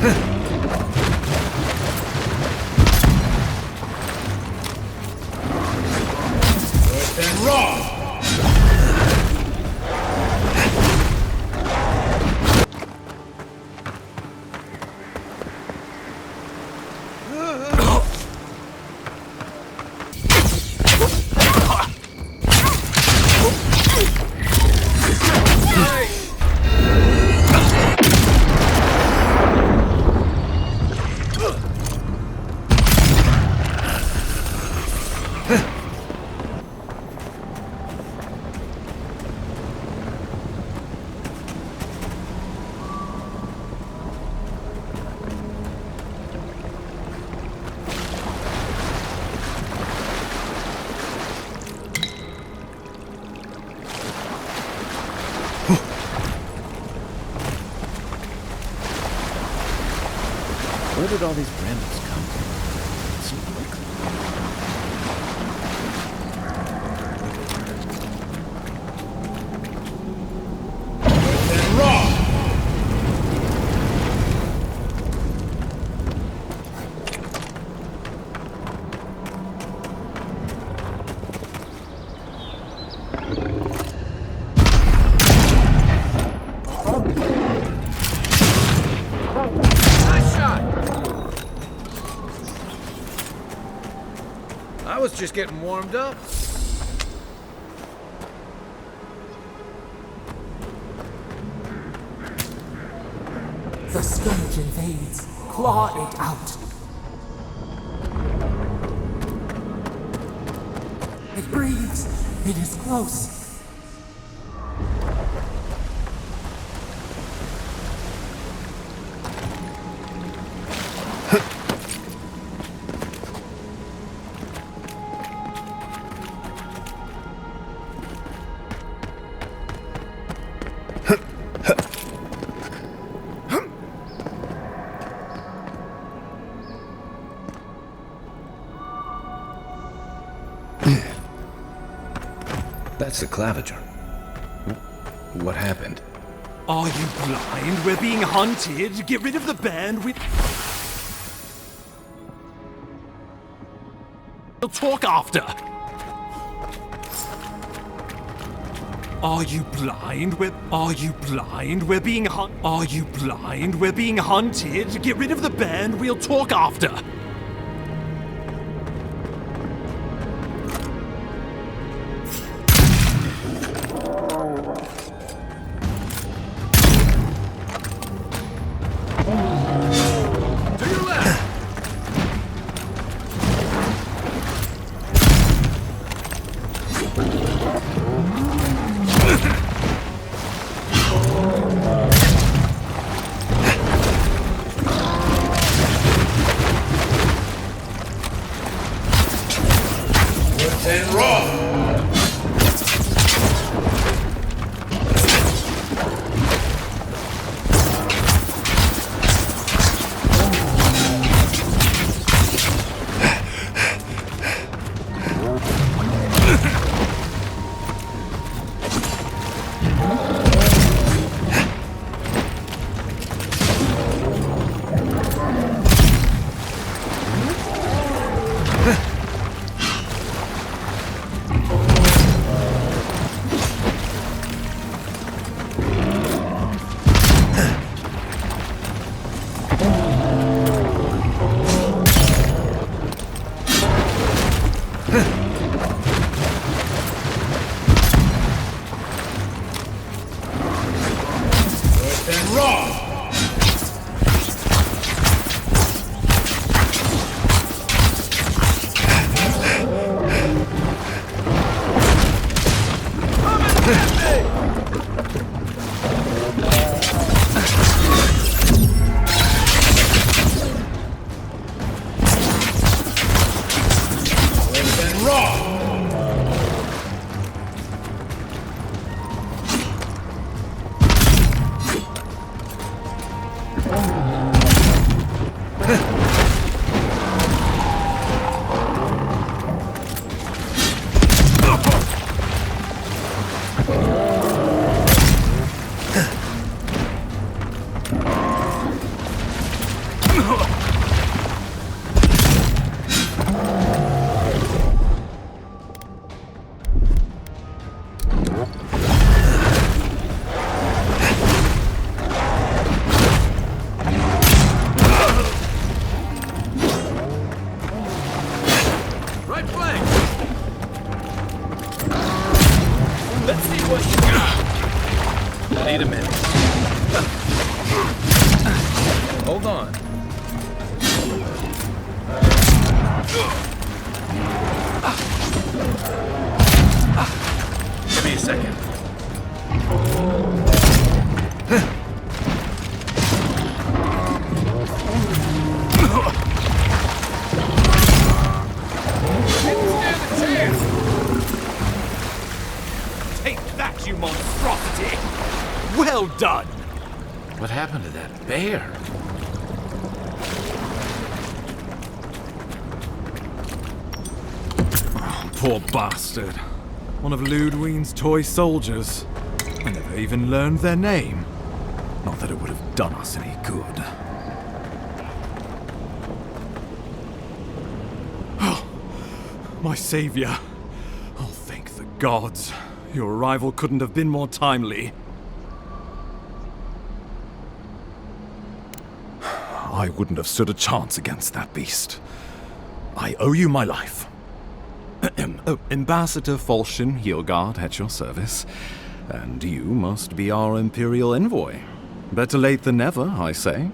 And raw! Where did all these brambles come from? So quickly. And raw! I was just getting warmed up. The scourge invades. Claw it out. It breathes. It is close. That's the claviger. What happened? Are you blind? We're being hunted. Get rid of the band. We'll talk after. Are you blind? Are you blind? We're being Are you blind? We're being hunted. Get rid of the band. We'll talk after. And raw! And raw! And raw! hold on. Give me a second. Take that, you monstrosity! Well done! What happened to that bear? Poor bastard. One of Ludwine's toy soldiers. I never even learned their name. Not that it would have done us any good. Oh, my savior. Oh, thank the gods. Your arrival couldn't have been more timely. I wouldn't have stood a chance against that beast. I owe you my life. Ambassador Falchion Hiergard at your service. And you must be our Imperial envoy. Better late than never, I say.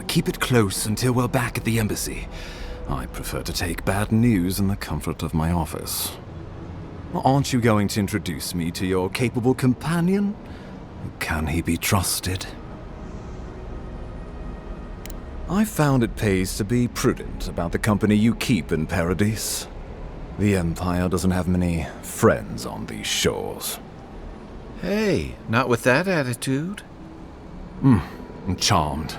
Keep it close until we're back at the embassy. I prefer to take bad news in the comfort of my office. Aren't you going to introduce me to your capable companion? Can he be trusted? I found it pays to be prudent about the company you keep in Paradise. The Empire doesn't have many friends on these shores. Hey, not with that attitude. I'm charmed.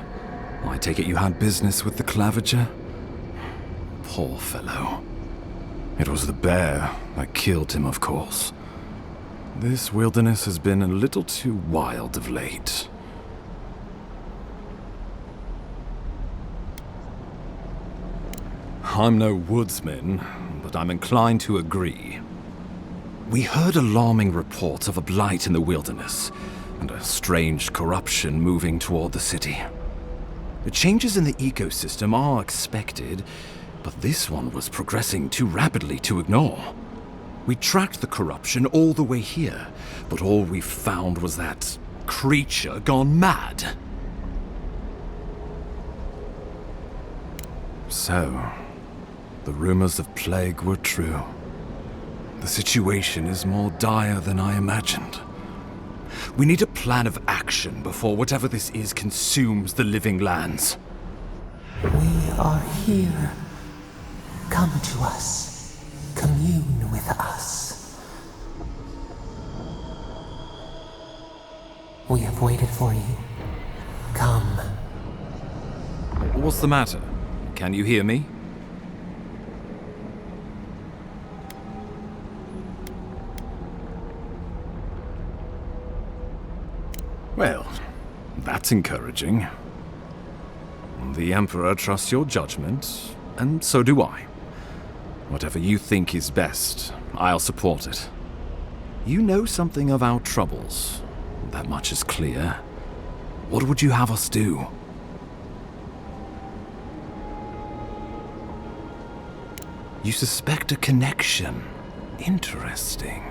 I take it you had business with the Claviger? Poor fellow. It was the bear that killed him, of course. This wilderness has been a little too wild of late. I'm no woodsman, but I'm inclined to agree. We heard alarming reports of a blight in the wilderness, and a strange corruption moving toward the city. The changes in the ecosystem are expected, but this one was progressing too rapidly to ignore. We tracked the corruption all the way here, but all we found was that creature gone mad. So, the rumors of plague were true. The situation is more dire than I imagined. We need a plan of action before whatever this is consumes the living lands. We are here. Come to us. Commune with us. We have waited for you. Come. What's the matter? Can you hear me? Well, that's encouraging. The Emperor trusts your judgment, and so do I. Whatever you think is best, I'll support it. You know something of our troubles. That much is clear. What would you have us do? You suspect a connection. Interesting.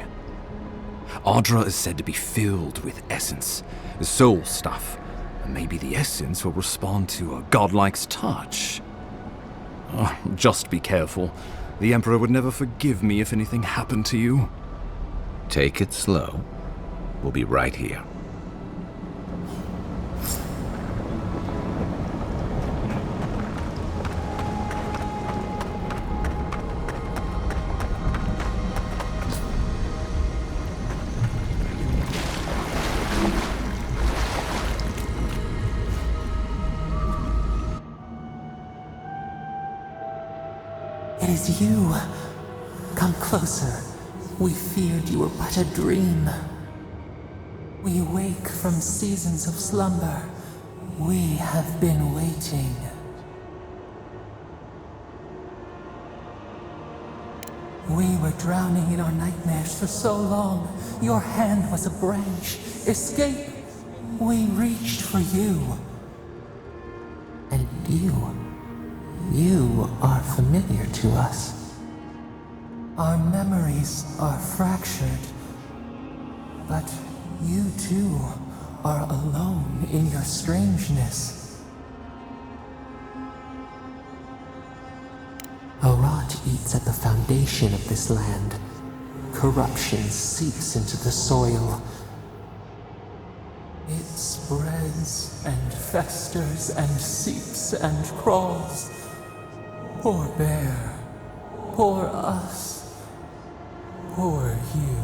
Ardra is said to be filled with essence, the soul stuff, and maybe the essence will respond to a godlike's touch. Oh, just be careful. The Emperor would never forgive me if anything happened to you. Take it slow. We'll be right here. It is you. Come closer. We feared you were but a dream. We wake from seasons of slumber. We have been waiting. We were drowning in our nightmares for so long. Your hand was a branch. Escape! We reached for you. And you are familiar to us. Our memories are fractured. But you too are alone in your strangeness. A rot eats at the foundation of this land. Corruption seeps into the soil. It spreads and festers and seeps and crawls. Poor bear. Poor us. Poor you.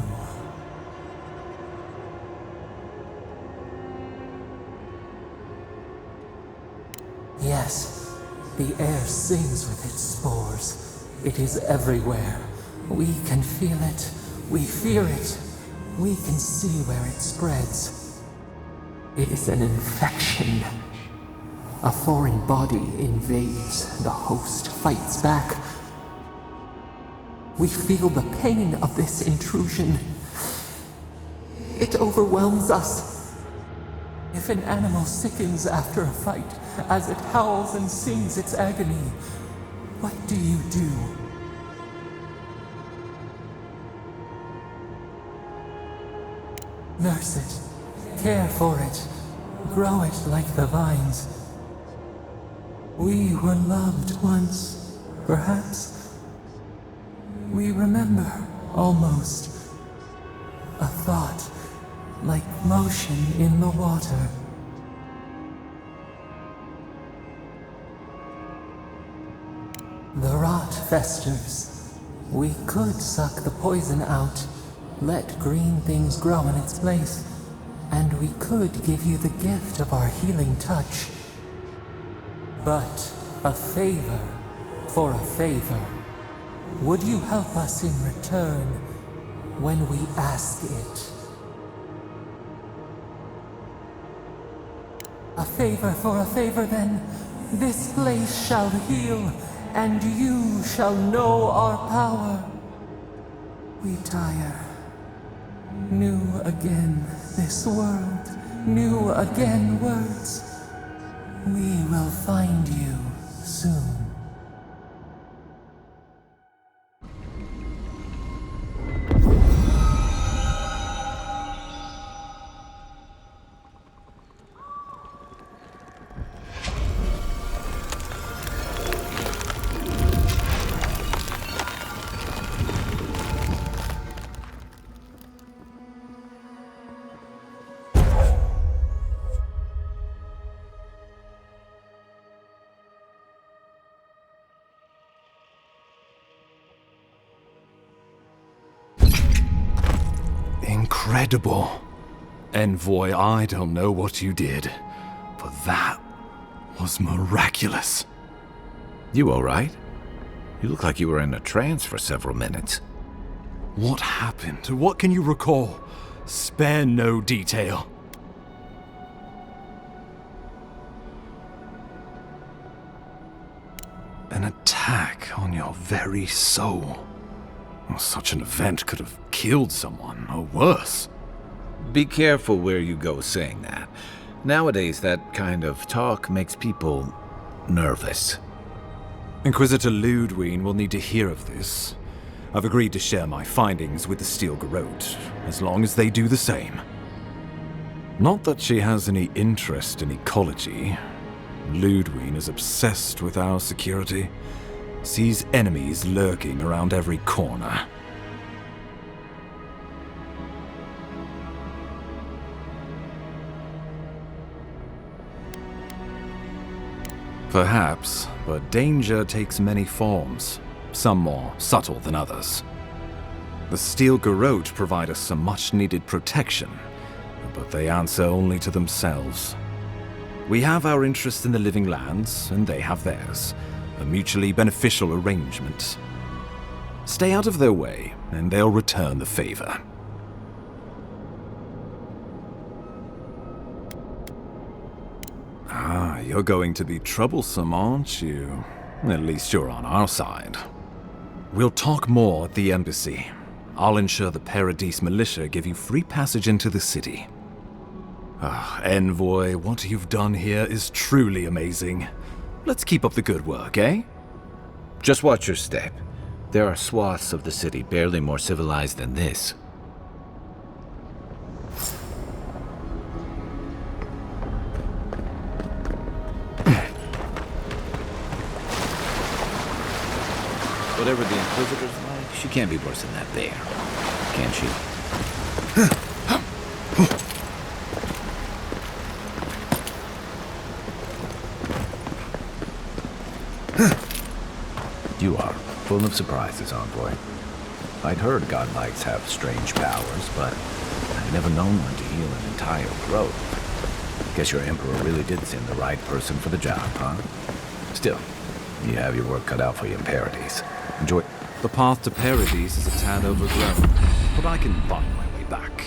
Yes, the air sings with its spores. It is everywhere. We can feel it. We fear it. We can see where it spreads. It is an infection. A foreign body invades. The host fights back. We feel the pain of this intrusion. It overwhelms us. If an animal sickens after a fight, as it howls and sings its agony, what do you do? Nurse it, care for it, grow it like the vines. We were loved once, perhaps. We remember, almost. A thought, like motion in the water. The rot festers. We could suck the poison out, let green things grow in its place, and we could give you the gift of our healing touch. But a favor for a favor. Would you help us in return when we ask it? A favor for a favor, then. This place shall heal, and you shall know our power. We tire. New again this world, new again words. We will find you soon. Incredible. Envoy, I don't know what you did, but that was miraculous. You alright? You look like you were in a trance for several minutes. What happened? What can you recall? Spare no detail. An attack on your very soul. Such an event could have killed someone, or worse. Be careful where you go saying that. Nowadays, that kind of talk makes people nervous. Inquisitor Ludwig will need to hear of this. I've agreed to share my findings with the Steel Garrote, as long as they do the same. Not that she has any interest in ecology. Ludwig is obsessed with our security. Sees enemies lurking around every corner. Perhaps, but danger takes many forms, some more subtle than others. The Steel Garrote provide us some much-needed protection, but they answer only to themselves. We have our interest in the living lands, and they have theirs. A mutually beneficial arrangement. Stay out of their way, and they'll return the favor. Ah, you're going to be troublesome, aren't you? At least you're on our side. We'll talk more at the embassy. I'll ensure the Paradise militia give you free passage into the city. Ah, Envoy, what you've done here is truly amazing. Let's keep up the good work, eh? Just watch your step. There are swaths of the city barely more civilized than this. Whatever the Inquisitor's like, she can't be worse than that bear. Can she? You are full of surprises, envoy. I'd heard godlikes have strange powers, but I'd never known one to heal an entire grove. Guess your Emperor really did send the right person for the job, huh? Still, you have your work cut out for you in Paradise. Enjoy. The path to Paradise is a tad overgrown, but I can find my way back.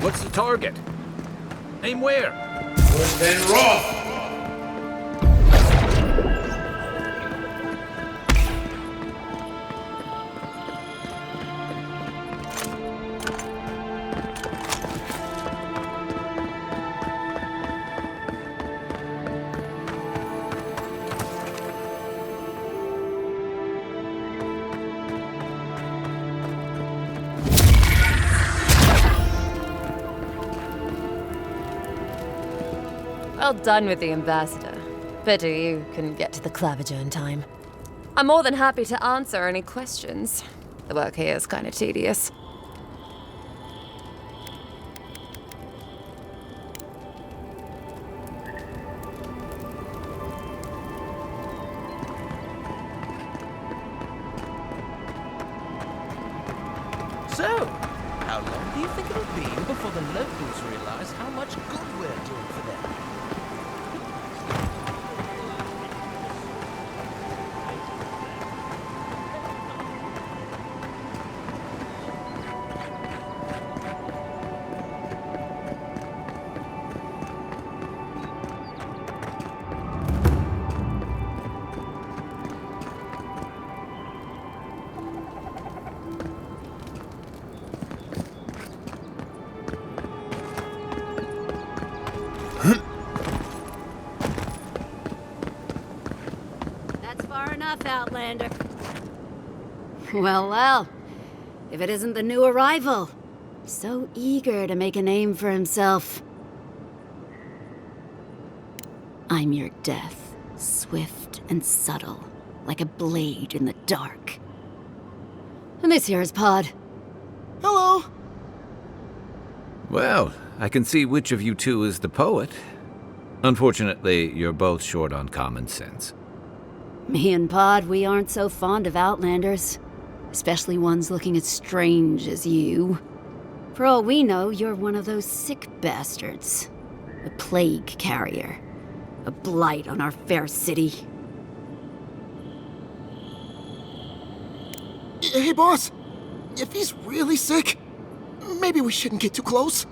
What's the target? Aim where? Then Roth! Well done with the ambassador. Pity you couldn't get to the clavager in time. I'm more than happy to answer any questions. The work here is kind of tedious. So, how long do you think it'll be before the locals realize how much good we're doing for them? Outlander. Well, well. If it isn't the new arrival. So eager to make a name for himself. I'm your death, swift and subtle, like a blade in the dark. And this here is Pod. Hello! Well, I can see which of you two is the poet. Unfortunately, you're both short on common sense. Me and Pod, we aren't so fond of Outlanders. Especially ones looking as strange as you. For all we know, you're one of those sick bastards. A plague carrier. A blight on our fair city. Hey, boss. If he's really sick, maybe we shouldn't get too close.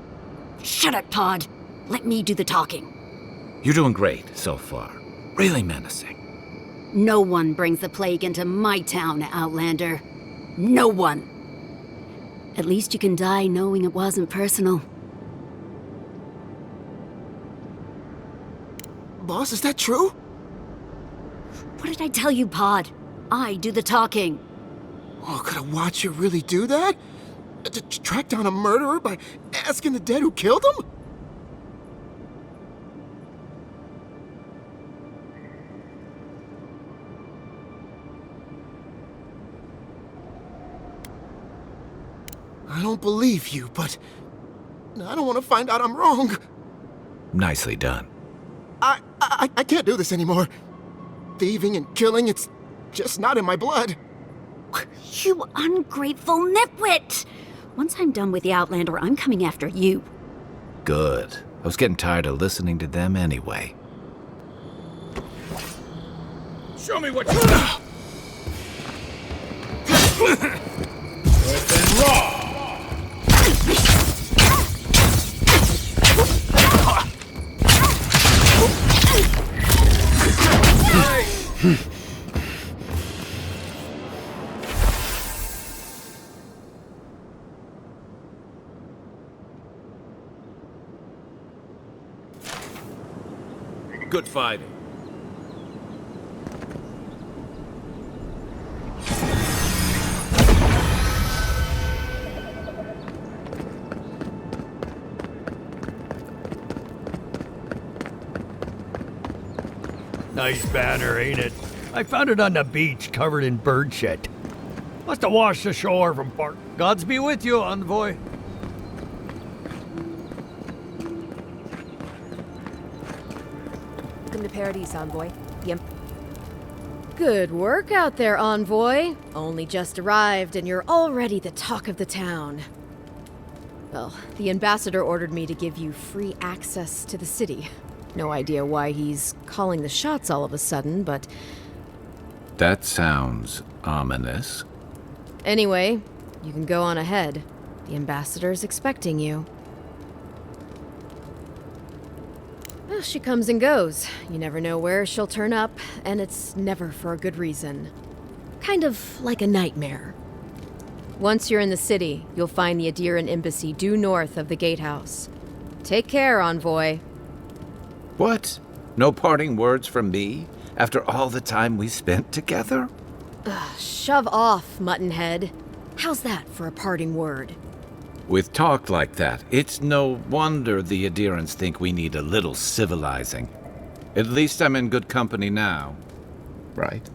Shut up, Pod. Let me do the talking. You're doing great so far. Really menacing. No one brings the plague into my town, Outlander. No one. At least you can die knowing it wasn't personal. Boss, is that true? What did I tell you, Pod? I do the talking. Oh, could I watch you really do that? To track down a murderer by asking the dead who killed him? I don't believe you, but I don't want to find out I'm wrong. Nicely done. I can't do this anymore. Thieving and killing, it's just not in my blood. You ungrateful nitwit! Once I'm done with the Outlander, I'm coming after you. Good. I was getting tired of listening to them anyway. Show me what you got! Earth and raw. Good fighting. Nice banner, ain't it? I found it on the beach, covered in bird shit. Must have washed ashore from port. Gods be with you, envoy. Welcome to Paradise, Envoy. Good work out there, Envoy. Only just arrived, and you're already the talk of the town. Well, the ambassador ordered me to give you free access to the city. No idea why he's calling the shots all of a sudden, but... That sounds ominous. Anyway, you can go on ahead. The ambassador's expecting you. Well, she comes and goes. You never know where she'll turn up, and it's never for a good reason. Kind of like a nightmare. Once you're in the city, you'll find the Adiran embassy due north of the gatehouse. Take care, Envoy. What? No parting words from me? After all the time we spent together? Shove off, Muttonhead. How's that for a parting word? With talk like that, it's no wonder the Adirans think we need a little civilizing. At least I'm in good company now, right?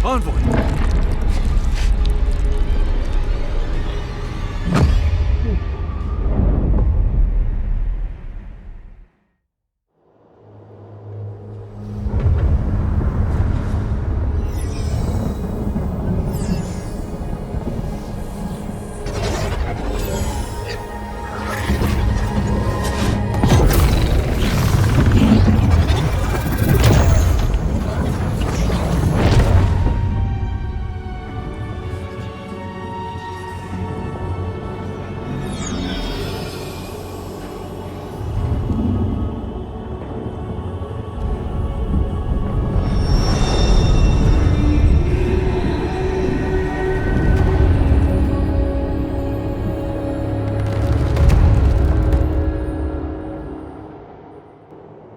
Envoy!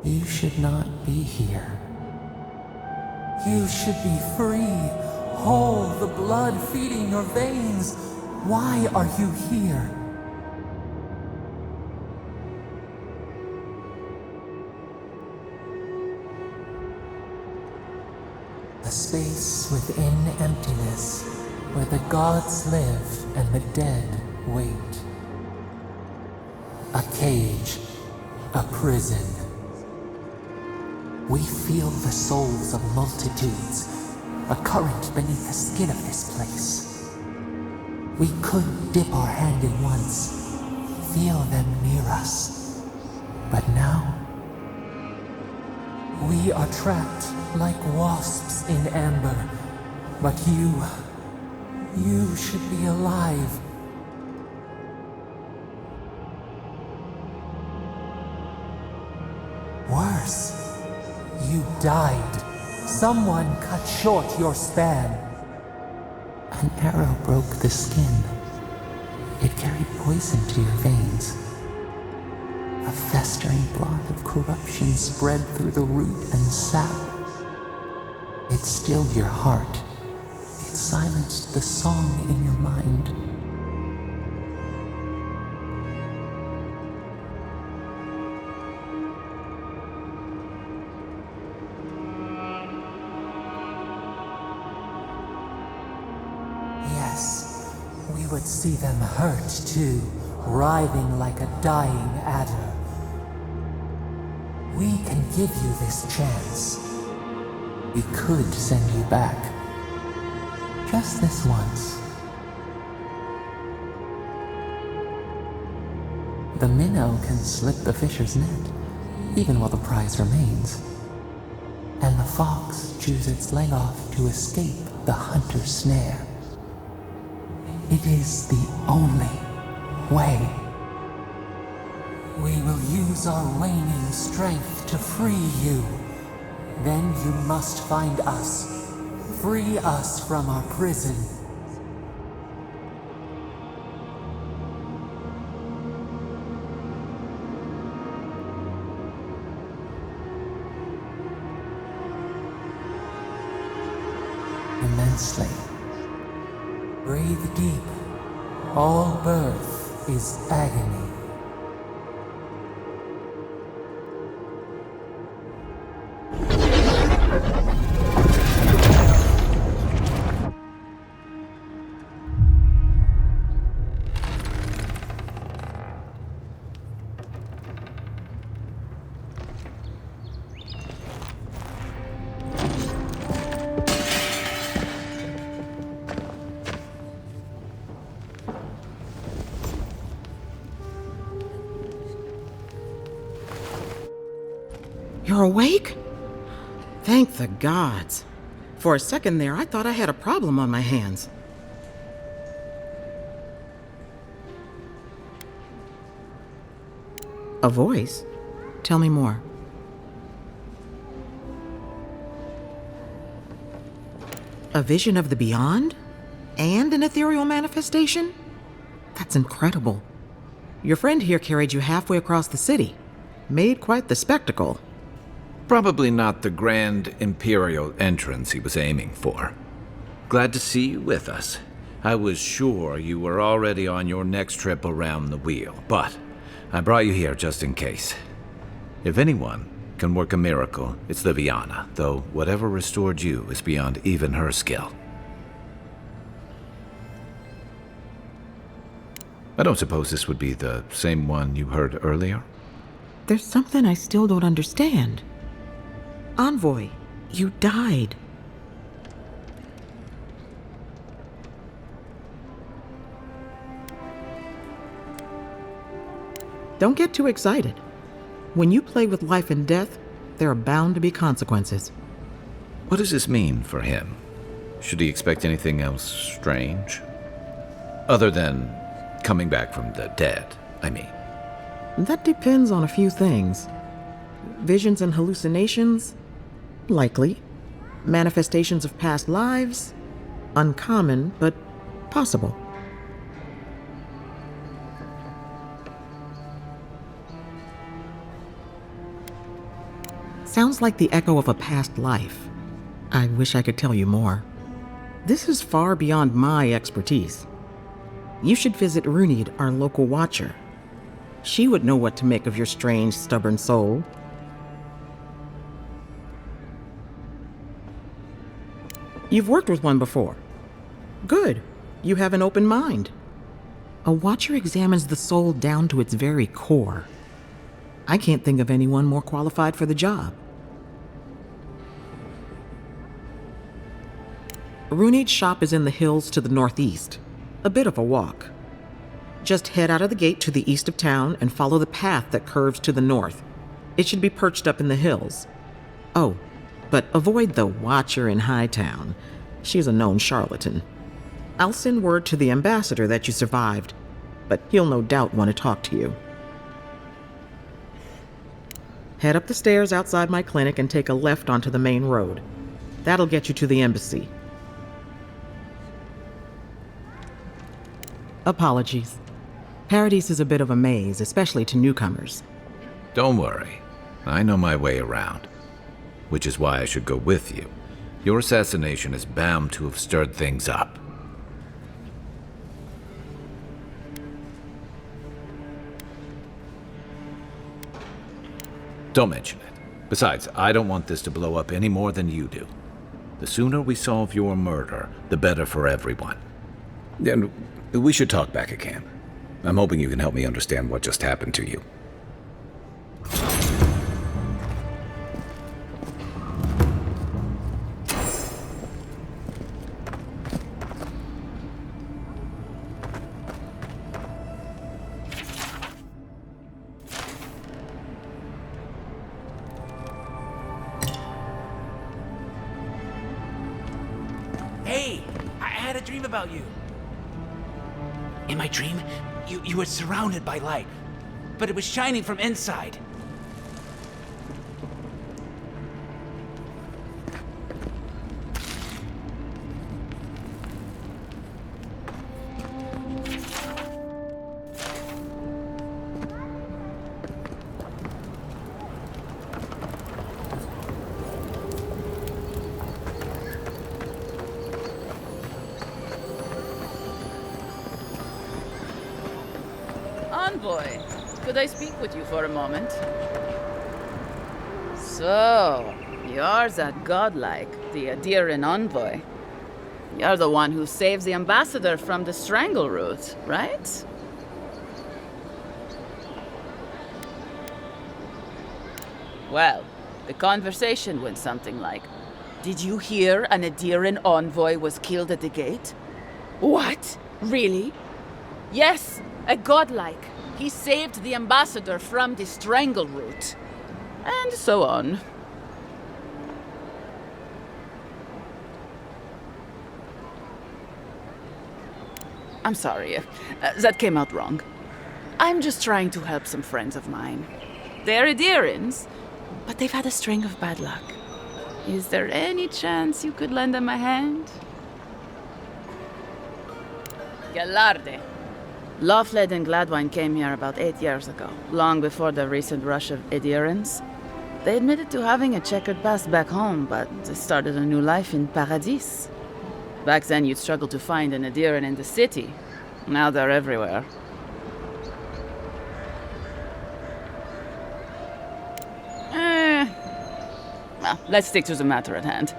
You should not be here. You should be free, whole, the blood feeding your veins. Why are you here? A space within emptiness, where the gods live and the dead wait. A cage, a prison. We feel the souls of multitudes, a current beneath the skin of this place. We could dip our hand in once, feel them near us. But now, we are trapped like wasps in amber. But you should be alive. Worse, you died. Someone cut short your span. An arrow broke the skin. It carried poison to your veins. A festering blot of corruption spread through the root and sap. It stilled your heart. It silenced the song in your mind. Yes, we would see them hurt too, writhing like a dying adder. We can give you this chance. We could send you back. Just this once. The minnow can slip the fisher's net, even while the prize remains. And the fox chews its leg off to escape the hunter's snare. It is the only way. We will use our waning strength to free you. Then you must find us. Free us from our prison. Immensely. Breathe deep. All birth is agony. You're awake? Thank the gods. For a second there, I thought I had a problem on my hands. A voice? Tell me more. A vision of the beyond? And an ethereal manifestation? That's incredible. Your friend here carried you halfway across the city. Made quite the spectacle. Probably not the grand imperial entrance he was aiming for. Glad to see you with us. I was sure you were already on your next trip around the wheel, but I brought you here just in case. If anyone can work a miracle, it's Liviana, though whatever restored you is beyond even her skill. I don't suppose this would be the same one you heard earlier? There's something I still don't understand. Envoy, you died. Don't get too excited. When you play with life and death, there are bound to be consequences. What does this mean for him? Should he expect anything else strange? Other than coming back from the dead, I mean. That depends on a few things. Visions and hallucinations? Likely. Manifestations of past lives? Uncommon, but possible. Sounds like the echo of a past life. I wish I could tell you more. This is far beyond my expertise. You should visit Runid, our local watcher. She would know what to make of your strange, stubborn soul. You've worked with one before. Good. You have an open mind. A watcher examines the soul down to its very core. I can't think of anyone more qualified for the job. Runid's shop is in the hills to the northeast. A bit of a walk. Just head out of the gate to the east of town and follow the path that curves to the north. It should be perched up in the hills. Oh, but avoid the watcher in Hightown. She's a known charlatan. I'll send word to the ambassador that you survived, but he'll no doubt want to talk to you. Head up the stairs outside my clinic and take a left onto the main road. That'll get you to the embassy. Apologies. Paradise is a bit of a maze, especially to newcomers. Don't worry. I know my way around. Which is why I should go with you. Your assassination is bound to have stirred things up. Don't mention it. Besides, I don't want this to blow up any more than you do. The sooner we solve your murder, the better for everyone. And we should talk back at camp. I'm hoping you can help me understand what just happened to you. Hey, I had a dream about you. In my dream, you were surrounded by light, but it was shining from inside. Envoy, could I speak with you for a moment? So, you're that godlike, the Adiran envoy. You're the one who saves the ambassador from the strangle root, right? Well, the conversation went something like, did you hear an Adiran envoy was killed at the gate? What? Really? Yes, a godlike. He saved the ambassador from the strangle root. And so on. I'm sorry. That came out wrong. I'm just trying to help some friends of mine. They're Adirans, but they've had a string of bad luck. Is there any chance you could lend them a hand? Galarde. Lawfled and Gladwine came here about 8 years ago, long before the recent rush of Adirans. They admitted to having a checkered past back home, but they started a new life in Paradis. Back then, you'd struggle to find an Adiran in the city. Now they're everywhere. Well, let's stick to the matter at hand.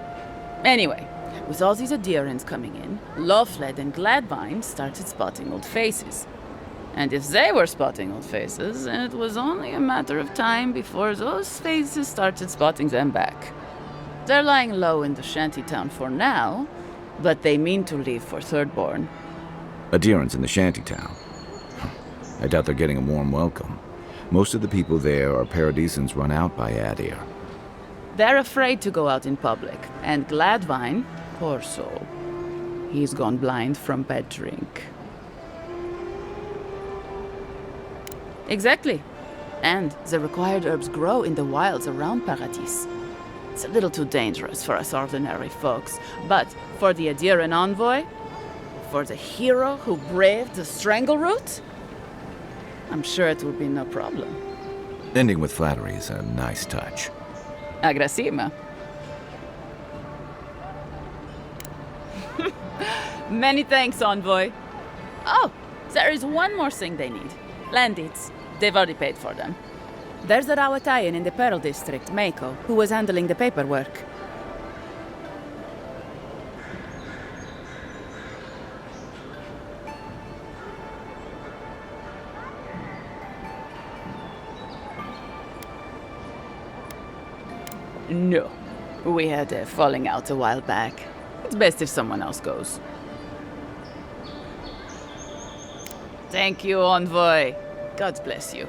Anyway, with all these Adirans coming in, Lawfled and Gladwine started spotting old faces. And if they were spotting old faces, it was only a matter of time before those faces started spotting them back. They're lying low in the shantytown for now, but they mean to leave for Thirdborn. Adirans in the shantytown. I doubt they're getting a warm welcome. Most of the people there are Paradisans run out by Adir. They're afraid to go out in public, and Gladwine, poor soul, he's gone blind from bad drink. Exactly. And the required herbs grow in the wilds around Paradis. It's a little too dangerous for us ordinary folks, but for the Adiran envoy, for the hero who braved the strangle root, I'm sure it will be no problem. Ending with flattery is a nice touch. Agrasima. Many thanks, envoy. Oh, there is one more thing they need. Land deeds. They've already paid for them. There's a Rawatayan in the Pearl District, Mako, who was handling the paperwork. No. We had a falling out a while back. It's best if someone else goes. Thank you, envoy. God bless you.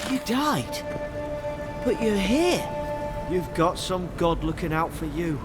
You died. But you're here. You've got some god looking out for you.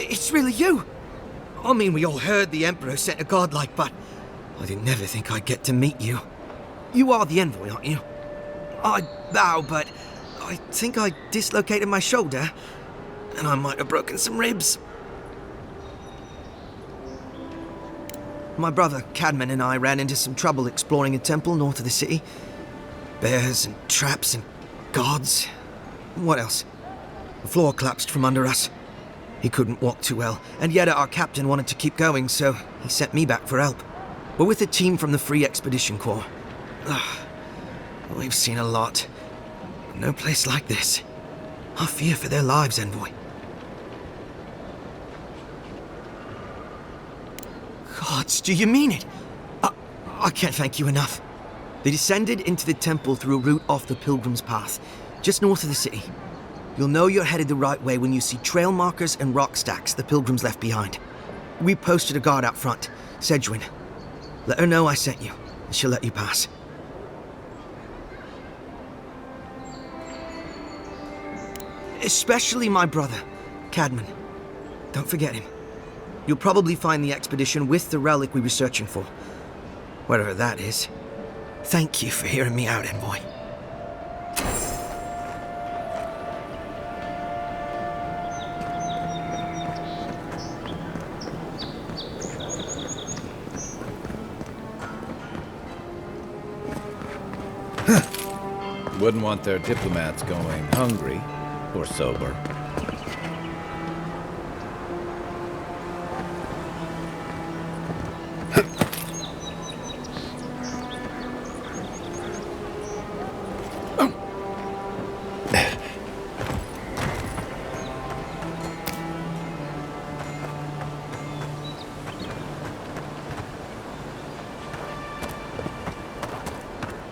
It's really you! I mean, we all heard the Emperor sent a godlike, but I didn't never think I'd get to meet you. You are the envoy, aren't you? I bow, but I think I dislocated my shoulder, and I might have broken some ribs. My brother, Cadman, and I ran into some trouble exploring a temple north of the city. Bears and traps and gods. What else? The floor collapsed from under us. He couldn't walk too well, and yet our captain wanted to keep going, so he sent me back for help. We're with a team from the Free Expedition Corps. We've seen a lot. No place like this. I fear for their lives, envoy. Gods, do you mean it? I can't thank you enough. They descended into the temple through a route off the Pilgrim's Path, just north of the city. You'll know you're headed the right way when you see trail markers and rock stacks the Pilgrims left behind. We posted a guard out front, Sedgwin. Let her know I sent you, and she'll let you pass. Especially my brother, Cadman. Don't forget him. You'll probably find the expedition with the relic we were searching for. Whatever that is. Thank you for hearing me out, envoy. Wouldn't want their diplomats going hungry or sober.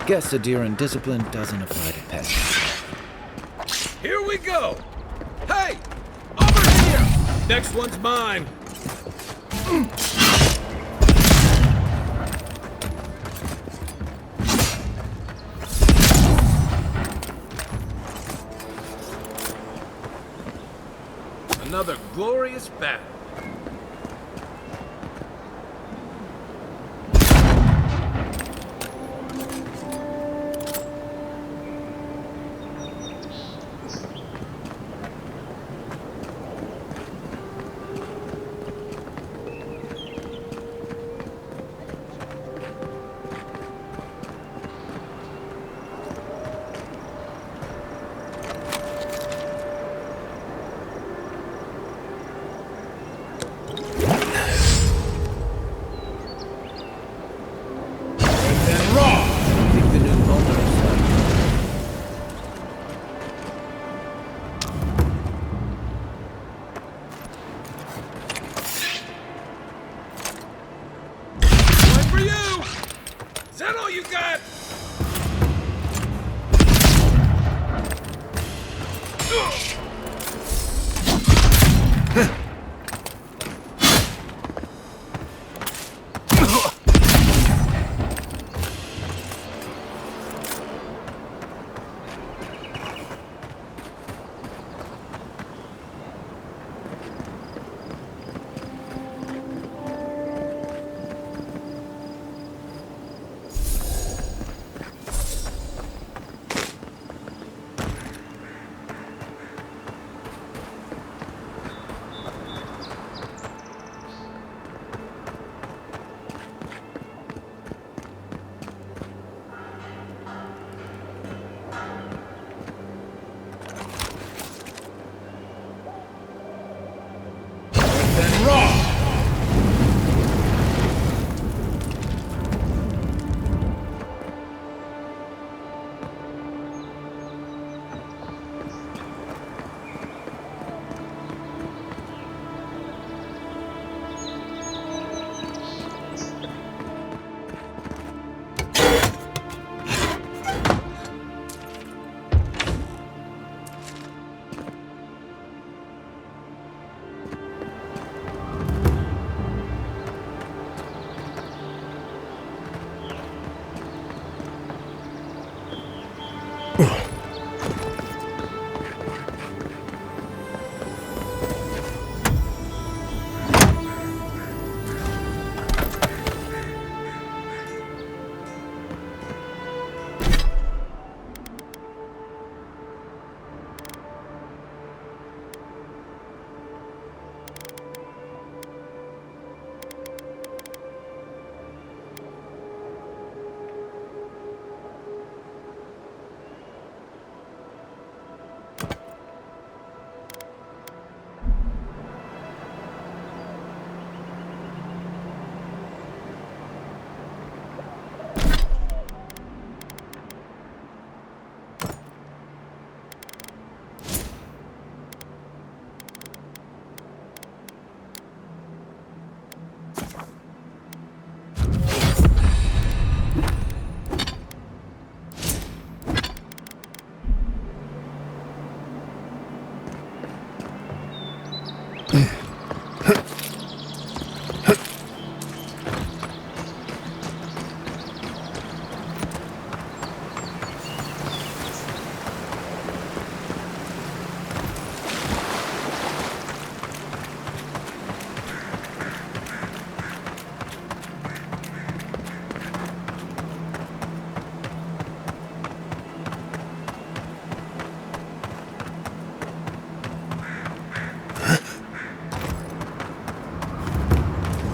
Guess Adiran discipline doesn't apply to peasants. Here we go! Hey! Over here! Next one's mine! Another glorious battle. Is that all you got? Then raw!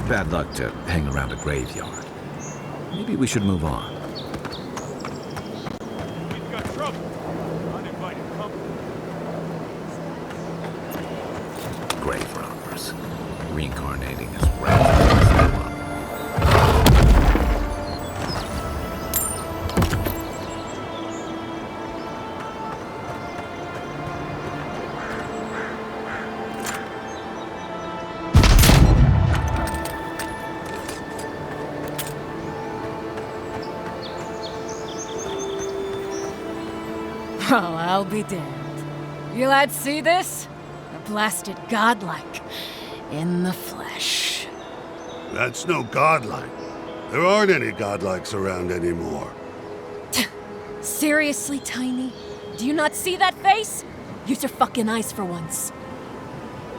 Bad luck to hang around a graveyard. Maybe we should move on. We've got trouble. Uninvited company. Grave robbers. Reincarnating as rats. Oh, I'll be damned. You lads see this? A blasted godlike. In the flesh. That's no godlike. There aren't any godlikes around anymore. Seriously, Tiny? Do you not see that face? Use your fucking eyes for once.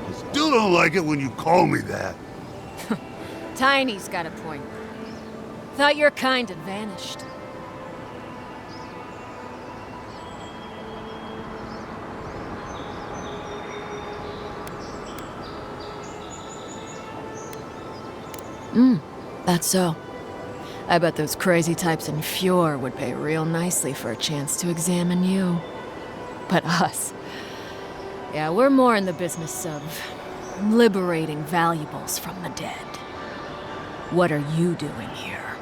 I still don't like it when you call me that. Tiny's got a point. Thought your kind had vanished. That's so. I bet those crazy types in Fjord would pay real nicely for a chance to examine you. But us... yeah, we're more in the business of liberating valuables from the dead. What are you doing here?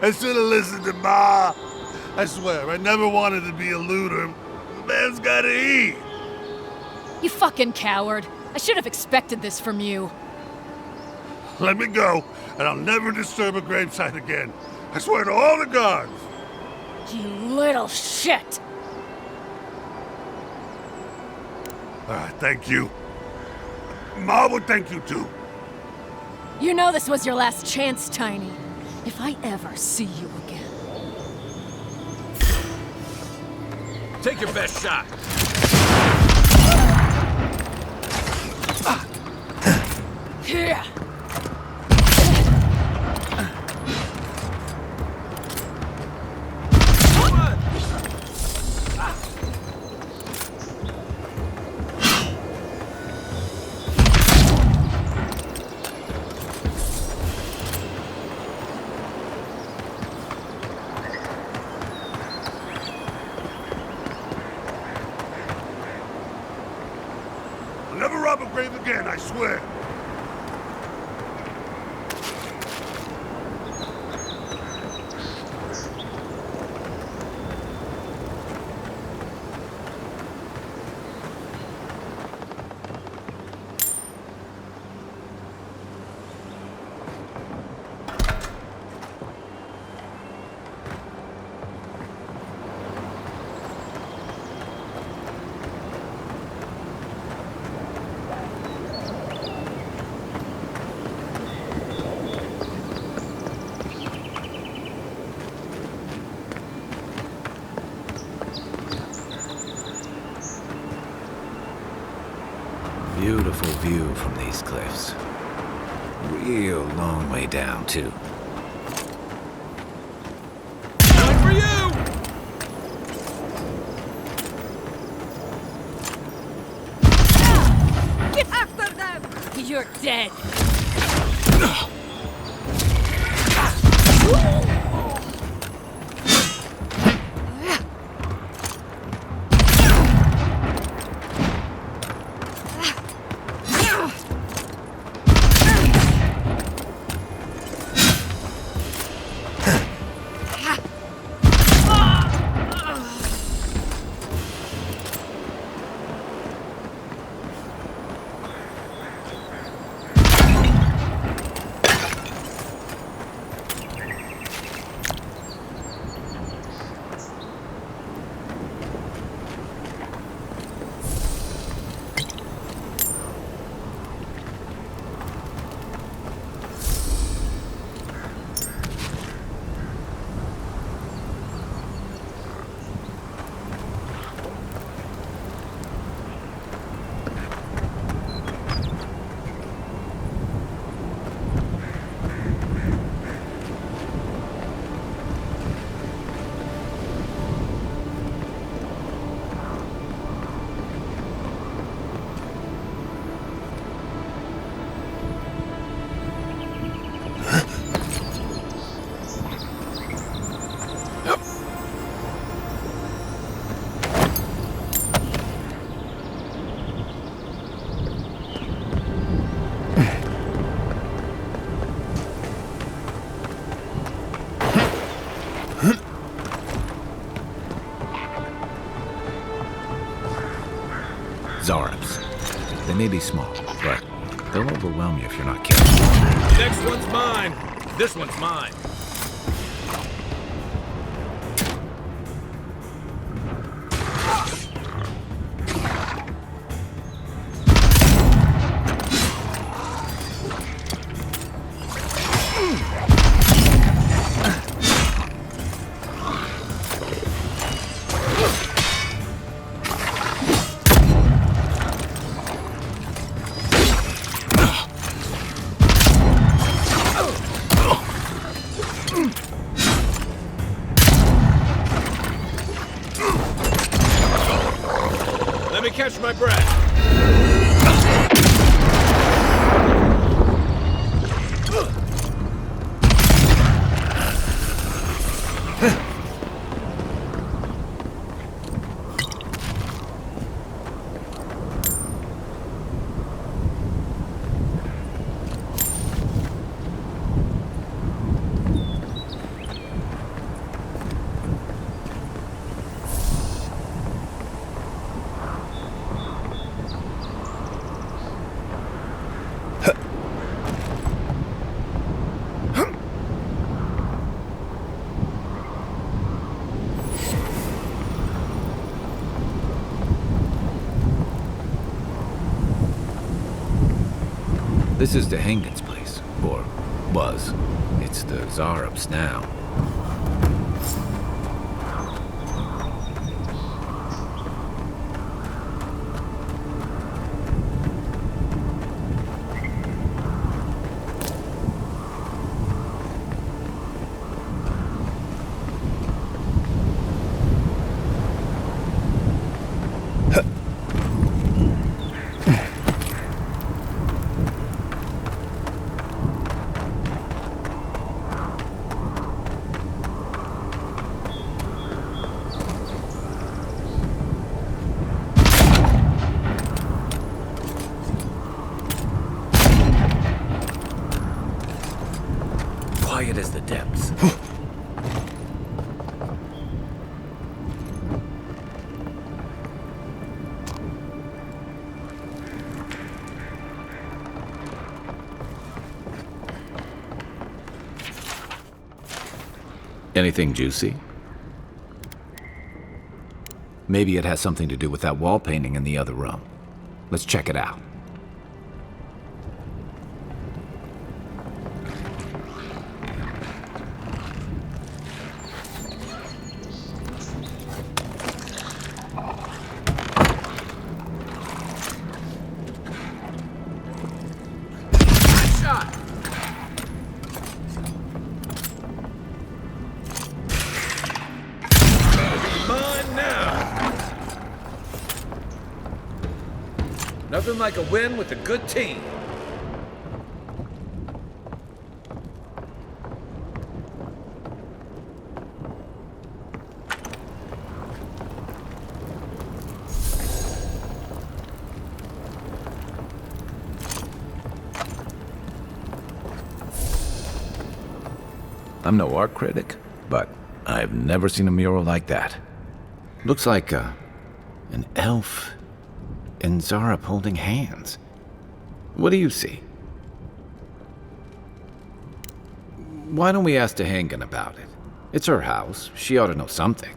I should have listened to Ma. I swear, I never wanted to be a looter. The man's gotta eat. You fucking coward. I should have expected this from you. Let me go, and I'll never disturb a gravesite again. I swear to all the gods. You little shit! Thank you. Ma would thank you too. You know this was your last chance, Tiny. If I ever see you again. Take your best shot. Here! I'll never rob a grave again, I swear. Beautiful view from these cliffs. Real long way down, too. Time for you! Get after them! You're dead! Zarabs. They may be small, but they'll overwhelm you if you're not careful. Next one's mine. This one's mine. This is the Hengen's place, or was. It's the Zarub's now. Quiet as the depths. Anything juicy? Maybe it has something to do with that wall painting in the other room. Let's check it out. Nothing like a win with a good team. I'm no art critic, but I've never seen a mural like that. Looks like an elf and Zarub holding hands. What do you see? Why don't we ask Hengen about it? It's her house. She ought to know something.